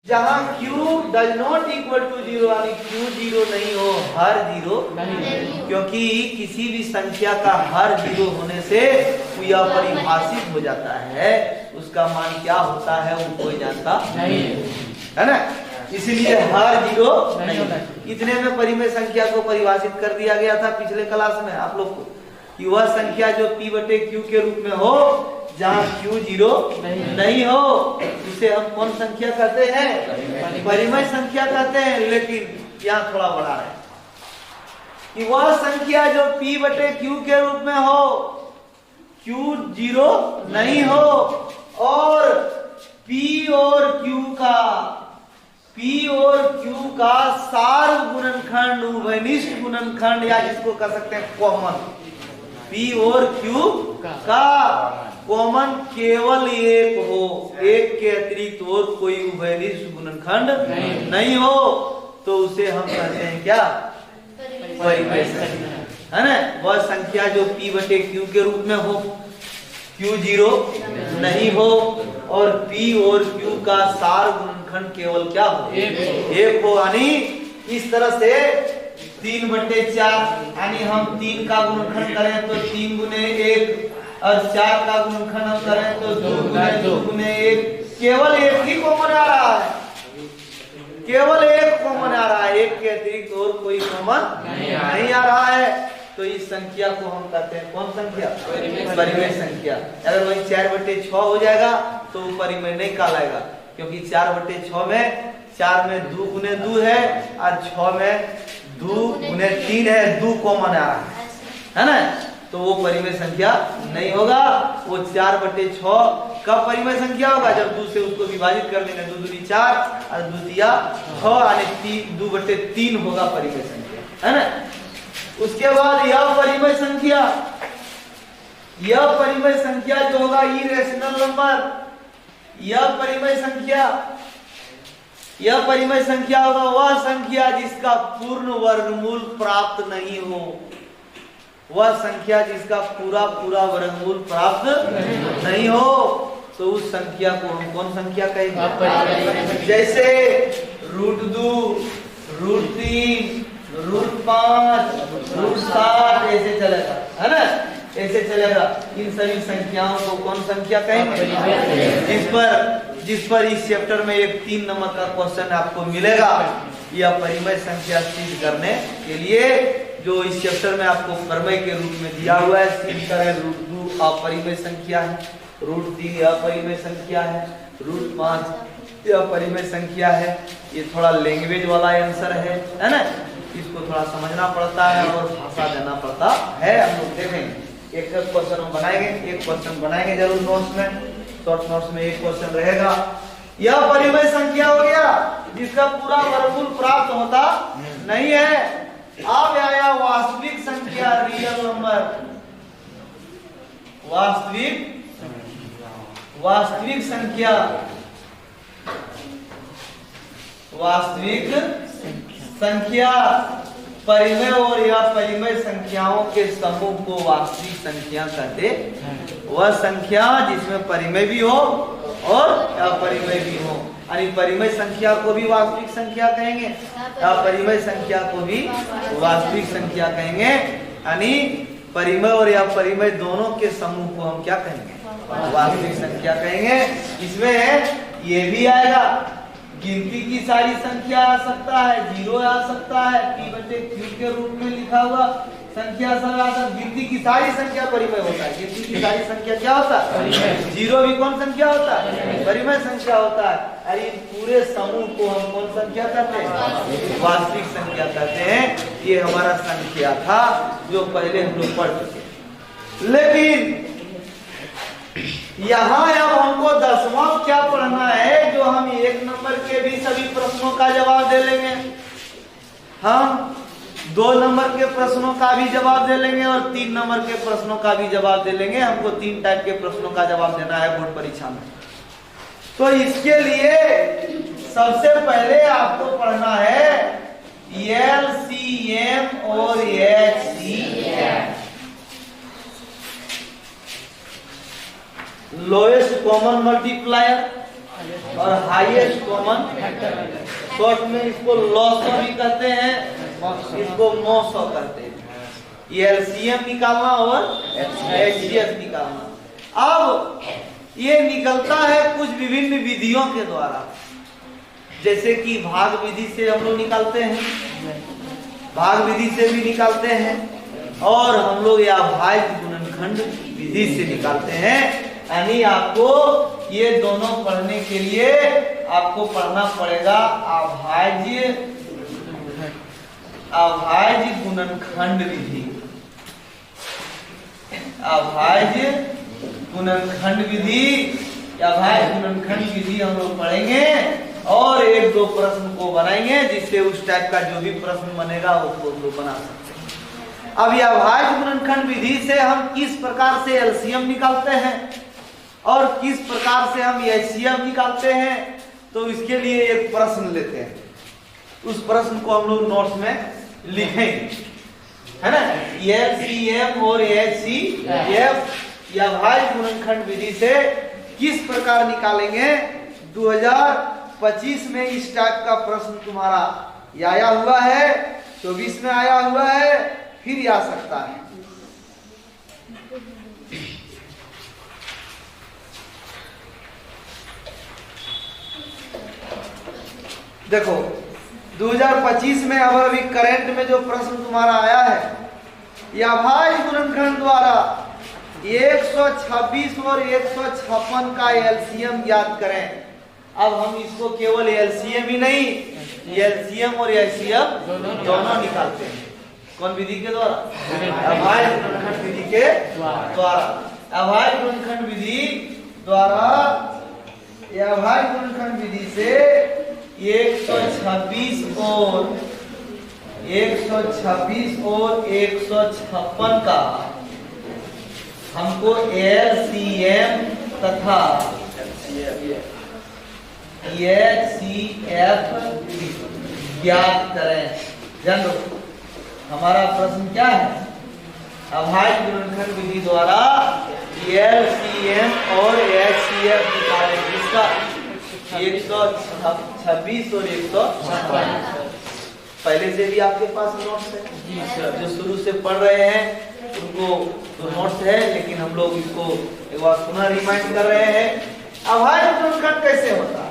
जहाँ Q does not equal to zero यानी Q zero नहीं हो, हर जीरो नहीं, क्योंकि किसी भी संख्या का हर जीरो होने से यह परिभाषित हो जाता है, उसका मान क्या होता है वो कोई जानता नहीं है ना, इसलिए हर जीरो नहीं। इतने में परिमेय संख्या को परिभाषित कर दिया गया था पिछले क्लास में आप लोग को कि वह संख्या जो P बटे Q के रूप में हो जहाँ Q जीरो नहीं हो उसे हम कौन संख्या कहते हैं? परिमेय संख्या कहते हैं। लेकिन यहाँ थोड़ा बड़ा है कि वह संख्या जो P बटे Q के रूप में हो, Q जीरो नहीं हो और P और Q का सार गुणनखंड, उभयनिष्ठ गुणनखंड या जिसको कह सकते हैं कॉमन, P और Q का कॉमन केवल एक हो, एक के अतिरिक्त और कोई उभयनिष्ठ गुणनखंड नहीं हो, तो उसे हम कहते हैं क्या? परिमेय संख्या, है ना। वह संख्या जो P बटे Q के रूप में हो, Q जीरो नहीं हो और P और Q का सार गुणनखंड केवल क्या हो? एक हो। यानी इस तरह से 3 बटे 4 यानी हम 3 का गुणनखंड करें तो 3 गुने 1 और 4 का गुणनखंड हम करें तो 2 गुने 1, केवल एक ही कॉमन आ रहा है, केवल एक कॉमन आ रहा है, एक के अतिरिक्त और कोई कॉमन नहीं आ रहा है। तो इस संख्या को हम कहते हैं कौन संख्या? परिमेय संख्या। अगर वही 4 बटे 6 हो जाएगा तो परिमेय नहीं कहलाएगा, क्योंकि 4 बटे 6 में 4 में 2 गुने 2 है और 6 में 2 गुने 3 है, 2 कॉमन आ रहा है ना, तो वो परिमेय संख्या नहीं होगा। वो 4 बटे 6 कब परिमेय संख्या होगा? जब 2 से उसको विभाजित कर देंगे, 2 दूनी 4 और 2 तिया 6 यानी 2 बटे 3 होगा परिमेय संख्या, है ना। उसके बाद यह परिमेय संख्या जो होगा इरेशनल नंबर, यह परिमेय संख्या होगा वह संख्या जिसका पूर्ण वर्गमूल प्राप्त नहीं हो, वह संख्या जिसका पूरा वर्गमूल प्राप्त नहीं हो, तो उस संख्या को हम कौन संख्या कहेंगे? जैसे √2, √3, √5, √7 ऐसे चलेगा, है ना, ऐसे चलेगा। इन सभी संख्याओं को कौन संख्या कहेंगे? जिस पर इस चैप्टर में एक 3 नंबर का क्वेश्चन आपको मिलेगा। यह परिमेय संख्या सिद्ध करने के लिए जो इस चैप्टर में आपको प्रमेय के रूप में दिया हुआ है, सिद्ध करें √2 अपरिमेय संख्या है, √3 अपरिमेय संख्या है, √5 अपरिमेय संख्या है। ये थोड़ा लैंग्वेज वाला आंसर है ना, इसको थोड़ा समझना पड़ता है और भाषा देना पड़ता है। हम लोग देखेंगे एक क्वेश्चन हम बनाएंगे, एक क्वेश्चन बनाएंगे जरूर नोट्स में, शॉर्ट नोट्स में एक क्वेश्चन रहेगा। यह परिमेय संख्या हो गया जिसका पूरा वर्गमूल प्राप्त होता नहीं है। अब आया वास्तविक संख्या, रियल नंबर, वास्तविक संख्या परिमेय और या परिमेय संख्याओं के समूह को वास्तविक संख्या कहते हैं। वह संख्या जिसमें परिमेय भी हो और अपरिमेय भी हो, यानी परिमेय संख्या को भी वास्तविक संख्या कहेंगे, अपरिमेय संख्या को भी वास्तविक संख्या कहेंगे। यानी परिमेय और या परिमेय दोनों के समूह को हम क्या कहेंगे? वास्तविक संख्या कहेंगे। इसमें ये भी आएगा, गिनती की सारी संख्या आ सकता है, 0 आ सकता है, P बटे Q के रूप में लिखा हुआ संख्या सब, गिनती की सारी संख्या परिमेय होता है। गिनती की सारी संख्या क्या होता है? 0 भी कौन संख्या होता है? परिमेय संख्या होता है। अरे पूरे समूह को हम कौन संख्या कहते हैं? वास्तविक संख्या कहते हैं। ये हमारा संख्या था जो पहले हम लोग पढ़ चुके। लेकिन यहाँ अब हमको 10वां क्या पढ़ना है, जो हम 1 नंबर के भी सभी प्रश्नों का जवाब दे लेंगे, हम 2 नंबर के प्रश्नों का भी जवाब दे लेंगे और 3 नंबर के प्रश्नों का भी जवाब दे लेंगे। हमको 3 टाइप के प्रश्नों का जवाब देना है बोर्ड परीक्षा में। तो इसके लिए सबसे पहले आपको पढ़ना है LCM और HCF, लोएस्ट कॉमन मल्टीप्लायर और हाईएस्ट कॉमन शॉर्ट में इसको लॉसो भी कहते हैं, इसको मौसो कहते हैं। ये एलसीएम निकालना और एचसीएफ निकालना। अब ये निकलता है कुछ विभिन्न विधियों के द्वारा, जैसे कि भाग विधि से हम लोग निकालते हैं, भाग विधि से भी निकालते हैं, और हम लोग या अभाज्य गुणनखंड विधि से निकालते हैं। यानी आपको ये दोनों पढ़ने के लिए आपको पढ़ना पड़ेगा अभाज्य गुणनखंड विधि, अभाज्य गुणनखंड विधि, अभाज्य गुणनखंड विधि हम लोग पढ़ेंगे और एक दो प्रश्न को बनाएंगे, जिससे उस टाइप का जो भी प्रश्न बनेगा उसको हम लोग बना सकते हैं। अब यह अभाज्य गुणनखंड विधि से हम किस प्रकार से एलसीएम निकालते हैं और किस प्रकार से हम एचसीएफ निकालते हैं, तो इसके लिए एक प्रश्न लेते हैं। उस प्रश्न को हम लोग नोट्स में लिखेंगे, है ना। एलसीएम और एचसीएफ या अभाज्य गुणनखंड विधि से किस प्रकार निकालेंगे। 2025 में इस टाइप का प्रश्न तुम्हारा आया हुआ है, 24 में आया हुआ है, फिर आ सकता है। देखो 2025 में अब अभी करंट में जो प्रश्न तुम्हारा आया है, यह अभाज्य गुणनखंड द्वारा 126 और 156 का एलसीएम ज्ञात करें। अब हम इसको केवल एलसीएम ही नहीं, एलसीएम और एचसीएफ दोनों निकालते हैं। कौन विधि के द्वारा? अभाज्य गुणनखंड विधि के द्वारा। अभाज्य गुणनखंड विधि द्वारा, अभाज्य गुणनखंड विधि से 126 और 156 का हमको एलसीएम तथा एचसीएफ ज्ञात करें। जान लो हमारा प्रश्न क्या है, अभाज्य गुणनखंड विधि द्वारा एलसीएम और एचसीएफ निकालें, जिसका 126 और 156 पहले से भी आपके पास नोट्स है, जो शुरू से पढ़ रहे हैं उनको तो नोट्स है, लेकिन हम लोग इसको एक बार पुनः रिमाइंड कर रहे हैं। अभाज्य गुणनखंड कैसे होता है,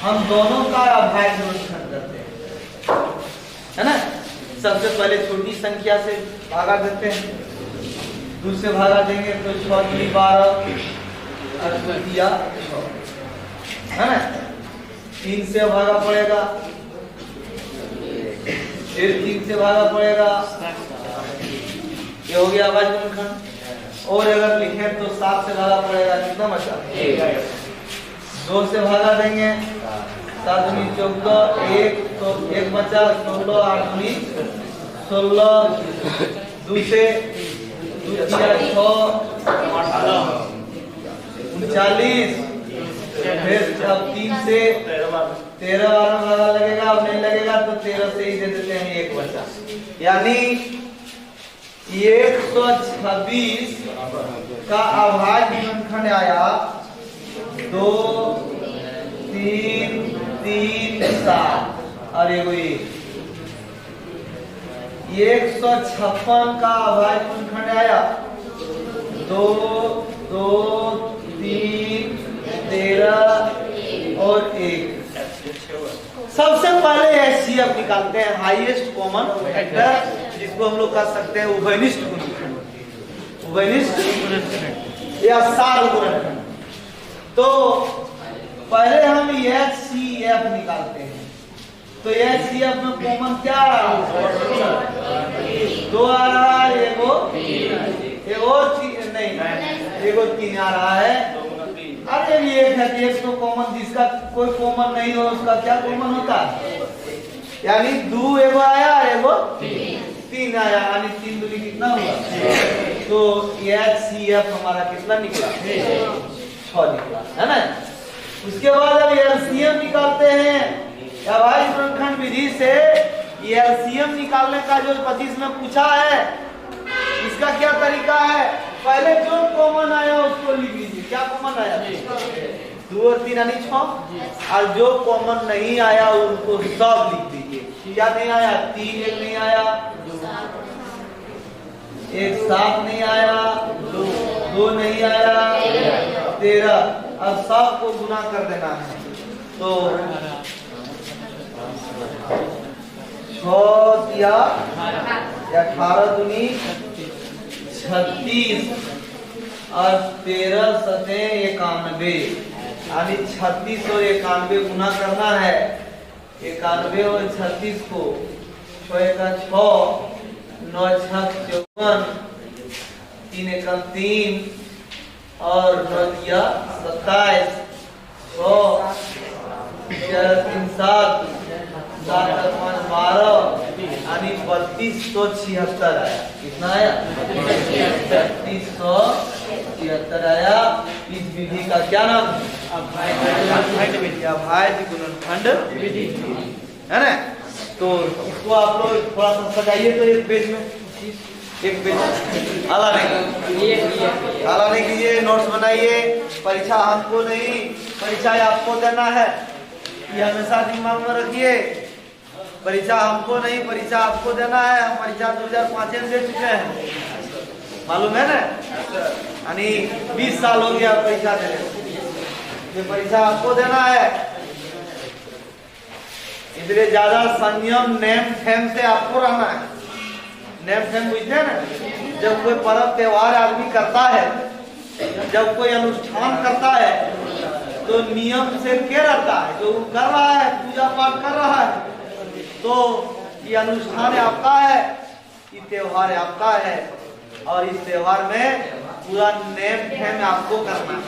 हम दोनों का अभाज्य गुणनखंड करते हैं, है ना। सबसे पहले छोटी संख्या से भागा देते हैं, 2 से भागा देंगे तो 6 दूनी 12, 8 दिया, है ना। 3 से भागा पड़ेगा, फिर 3 से भागा पड़ेगा, ये हो गया अभाज्य गुणनखंड। और अगर लिखें तो 7 से भागा पड़ेगा, कितना बचा? 2 से भागा देंगे, 7 दूनी 14, 1 तो 1 बचा, 16, 8 दूनी 16, 2 से 2 दिया 6, 39, फिर अब 3 से 13 भागा लगेगा, अब नहीं लगेगा तो 13 से ही दे देते हैं, 1 बचा। यानी 126 का अभाज्य गुणनखंड आया 2, 3, 3, 7 और एगो 156 का अभाज्य गुणनखंड आया 2, 2, 3, 13 और 1। सबसे पहले एचसीएफ निकालते हैं, हाईएस्ट कॉमन फैक्टर, जिसको हम लोग कह सकते हैं उभयनिष्ठ गुणनखंड, उभयनिष्ठ या सार गुणनखंड। तो पहले हम एचसीएफ निकालते हैं, तो एचसीएफ में कॉमन क्या आ रहा है? 2 आ रहा है, एगो नहीं, एगो 3 आ रहा है। अरे ये एक है, एक तो कॉमन, जिसका कोई कॉमन नहीं हो उसका क्या कॉमन होता है? यानी 2 एगो आया, एगो 3 आया, यानी 3 दूनी कितना हुआ? तो एचसीएफ हमारा कितना निकला? 6 निकला, है ना। उसके बाद अब एलसीएम निकालते हैं। अभाज्य गुणनखंड विधि से एलसीएम निकालने का जो 25 में पूछा है, इसका क्या तरीका है? पहले जो कॉमन आया उसको लिख लीजिए। क्या कॉमन आया? 2 और 3 यानी 6। और जो कॉमन नहीं आया उनको सब लिख दीजिए। क्या नहीं आया? 3 एक नहीं आया, 1 7 नहीं आया, 2 नहीं आया, 13। अब सबको गुना कर देना है। तो 6 या 18 दूनी 36 और 13 सते 91, यानी 36 और 91 गुना करना है। 91 और 36 को 6 का 6, 9 6 54, 3 1 3 और 9 दिया 27, 6 4 3 7, 7 5 12, यानी 3276 आया। कितना आया? 3276 आया। इस विधि का क्या नाम? अभाज्य गुणनखंड विधि है ना। तो इसको आप लोग थोड़ा सा सजाइए। तो एक पेज में आला नहीं कीजिए, नोट्स बनाइए। परीक्षा हमको नहीं, परीक्षा आपको देना है, ये हमेशा दिमाग में रखिए। परीक्षा हमको नहीं, परीक्षा आपको देना है। हम परीक्षा 2005 में दे चुके हैं, मालूम है ना। यानी 20 साल हो गया परीक्षा देने। ये परीक्षा आपको देना है, इसलिए ज्यादा संयम नेम फेम से आपको रहना है। नेम फेम बुझते हैं ना। जब कोई पर्व त्योहार आदमी करता है, जब कोई अनुष्ठान करता है, तो नियम से क्या रहता है? जो कर रहा है, पूजा पाठ कर रहा है, तो ये अनुष्ठान आपका है, ये त्योहार आपका है। और इस त्योहार में पूरा नेम फेम आपको करना है।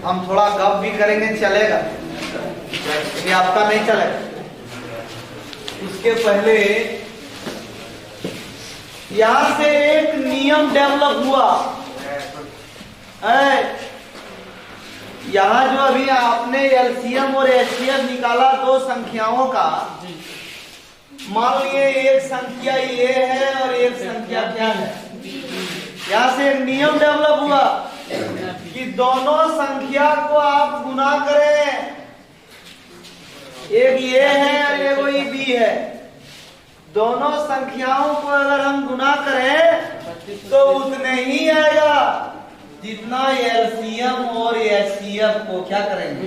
हम थोड़ा गप भी करेंगे, चलेगा, ये आपका नहीं चलेगा। उसके पहले यहां से एक नियम डेवलप हुआ है। यहाँ जो अभी आपने एलसीएम और एचसीएफ निकाला 2 संख्याओं का, मान लिए एक संख्या ये है और एक संख्या क्या है। यहाँ से एक नियम डेवलप हुआ कि दोनों संख्या को आप गुना करें। एक ये है और एक ये बी है। दोनों संख्याओं को अगर हम गुना करें तो उतने ही आएगा जितना एलसीएम और एचसीएफ को क्या करेंगे?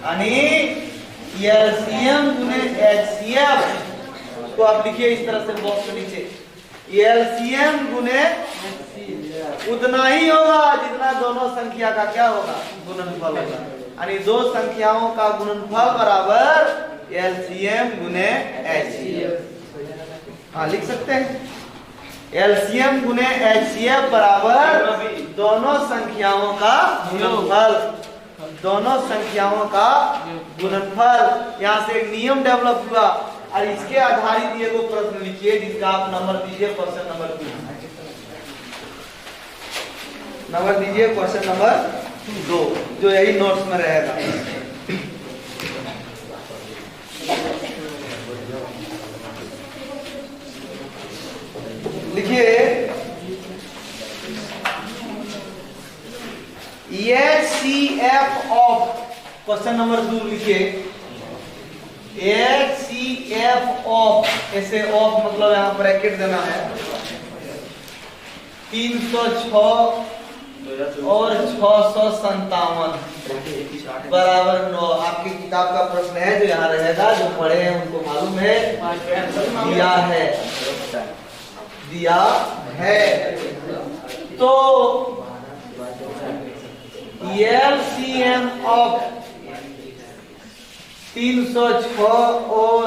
यानी एलसीएम गुने एचसीएफ को आप लिखिए इस तरह से बॉक्स के नीचे। एलसीएम गुने उतना ही होगा जितना दोनों संख्या का क्या होगा? गुणनफल होगा। यानी 2 संख्याओं का गुणनफल बराबर एलसीएम गुने एचसीएफ। हाँ, लिख सकते हैं। एलसीएम गुने एचसीएफ बराबर दोनों संख्याओं का गुणनफल। दोनों संख्याओं का गुणनफल। यहाँ से एक नियम डेवलप हुआ और इसके आधारित ये वो प्रश्न लिखिए जिसका आप नंबर दीजिए। क्वेश्चन नंबर 2 नंबर दीजिए। क्वेश्चन नंबर 2 जो यही नोट्स में रहेगा। लिखिए HCF ऑफ, क्वेश्चन नंबर 2 लिखिए HCF ऑफ, ऐसे ऑफ मतलब यहाँ ब्रैकेट देना है। 306 और 657 बराबर 9। आपकी किताब का प्रश्न है जो यहाँ रहेगा, जो पढ़े हैं उनको मालूम है, दिया है। तो एलसीएम ऑफ 306 और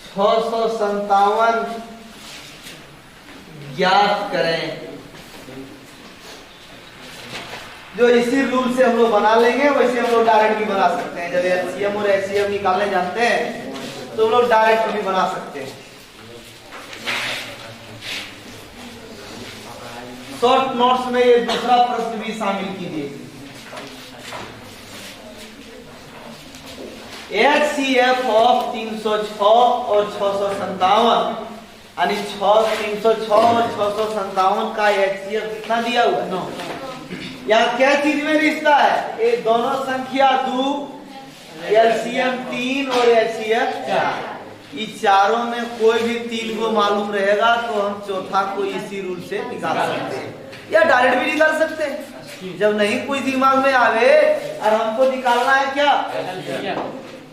657 ज्ञात करें। जो इसी रूल से हम लोग बना लेंगे, वैसे हम लोग डायरेक्ट भी बना सकते हैं। जब एलसीएम और एचसीएफ निकालने जानते हैं तो हम लोग डायरेक्ट भी बना सकते हैं। शॉर्ट नोट्स में ये दूसरा प्रश्न भी शामिल कीजिए। HCF ऑफ 306 और 657 यानी 306 और 657 का HCF कितना दिया हुआ है? 9। यहाँ क्या चीज में रिश्ता है? ये दोनों संख्या 2, LCM 3 और HCF 4। इस चारों में कोई भी 3 को मालूम रहेगा तो हम चौथा को इसी रूल से निकाल सकते हैं या डायरेक्ट भी निकाल सकते हैं। जब नहीं कोई दिमाग में आवे और हमको निकालना है क्या,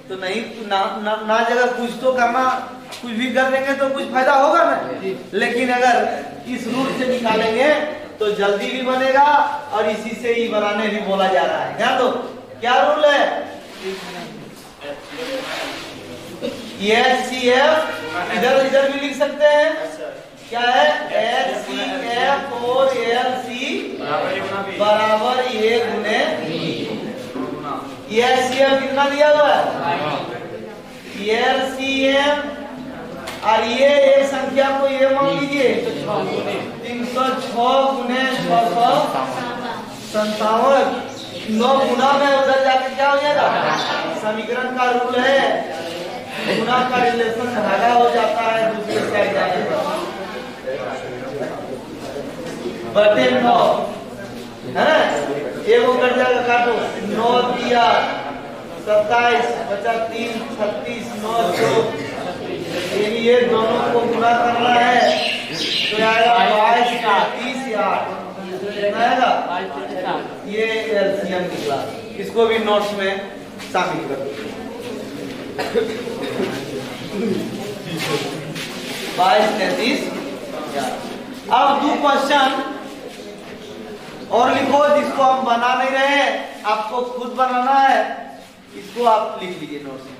तो नहीं ना जगह कुछ तो करना, कुछ भी कर देंगे तो कुछ फायदा होगा ना। लेकिन अगर इस रूल से निकालेंगे तो जल्दी भी बनेगा और इसी से ही बनाने भी बोला जा रहा है। क्या तो क्या रूल है? HCF इधर भी लिख सकते हैं। क्या है? HCF और LC बराबर A गुने HCF कितना दिया हुआ है? LCM और ये एक संख्या को ये मान लीजिए 306 गुने 657। 9 गुना में उधर जाके क्या हो जाएगा? समीकरण का रूल है, गुना का रिलेशन भागा हो जाता है दूसरे साइड जाने पर बटे 9 है ना। एगो कट जाएगा, काटो। 9 दिया 27 बचा 3 36 9 2। ये दोनों को गुना करना है तो आएगा 22 30 आएगा। ये LCM निकला। इसको भी नोट्स में शामिल कर दो। 22 33। अब 2 क्वेश्चन और लिखो जिसको हम बना नहीं रहे, आपको खुद बनाना है। इसको आप लिख लीजिए नोट्स में।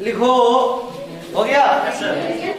लिखो, हो गया?